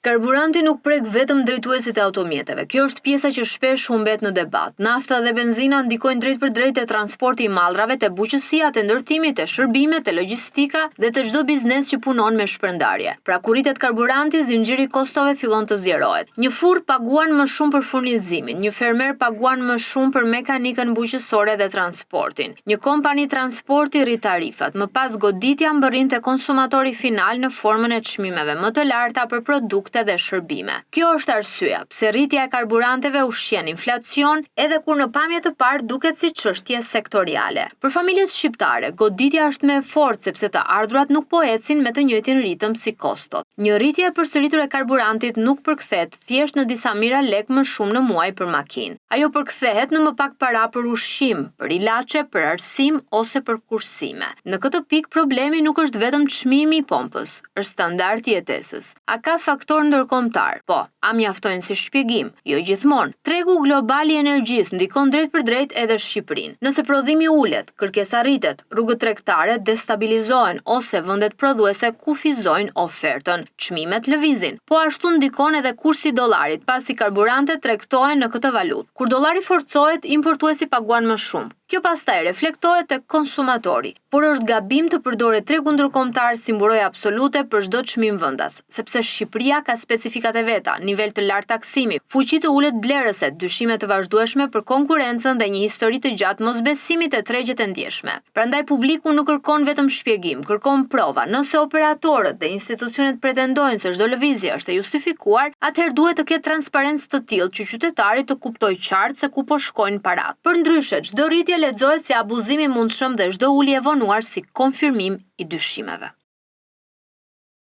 Karburanti nuk prek vetëm drejtuesit e automjeteve. Kjo është pjesa që shpesh humbet në debat. Nafta dhe benzina ndikojnë drejt për drejt te transporti i mallrave, te buqësia, te ndërtimi, te shërbimet, te logjistika dhe te çdo biznes që punon me shpërndarje. Pra kur rritet karburanti, zinxhiri i kostove fillon të zgjerohet. Një furr paguan më shumë për furnizimin, një fermer paguan më shumë për mekanikën buqësore dhe transportin. Një kompani transporti rrit tarifat, më pas goditja mbërrin te konsumatori final në formën e çmimeve më të larta për produkte dhe shërbime. Kjo është arsyeja pse rritja e karburanteve ushqen inflacion edhe kur në pamje të parë duket si çështje sektoriale. Për familjet shqiptare, goditja është më e fortë sepse të ardhurat nuk po ecin me të njëjtin ritëm si kostot. Një rritje e përsëritur e karburantit nuk përkthehet thjesht në disa mijëra lekë më shumë në muaj për makinë. Ajo përkthehet në më pak para për ushqim, për ilaçe, për arsim ose për kursime. Në këtë pikë problemi nuk është vetëm çmimi i pompës, është standardi i jetesës. A ka faktor ndërkombëtar? Po, a mjaftojnë si shpjegim? Jo gjithmonë. Tregu global i energjisë ndikon drejt për drejt edhe Shqipërinë. Nëse prodhimi ulet, kërkesa rritet, rrugët tregtare destabilizohen ose vendet prodhuese kufizojnë ofertën, çmimet lëvizin. Po ashtu ndikon edhe kursi i dollarit, pasi karburantet tregtohen në këtë valutë. Kur dollari forcohet, importuesi paguan më shumë. Kjo pastaj reflektohet tek konsumatori, por është gabim të përdoret tregu ndërkombëtar si mburojë absolute për çdo çmim vendas, sepse Shqipëria ka specifikat e veta, nivel të lartë taksimi, fuqi të ulët blerëse, dyshime të vazhdueshme për konkurrencën dhe një histori të gjatë mosbesimit e tregjet e ndjeshme. Prandaj publiku nuk kërkon vetëm shpjegim, kërkon prova. Nëse operatorët dhe institucionet pretendojnë se çdo lëvizje është e justifikuar, atëherë duhet të ketë transparencë të tillë që qytetari të kuptojë qartë se ku po shkojnë parat. Përndryshe, çdo rritje lexohet si abuzim i mundshëm dhe çdo ulje e vonuar si konfirmim i dyshimeve.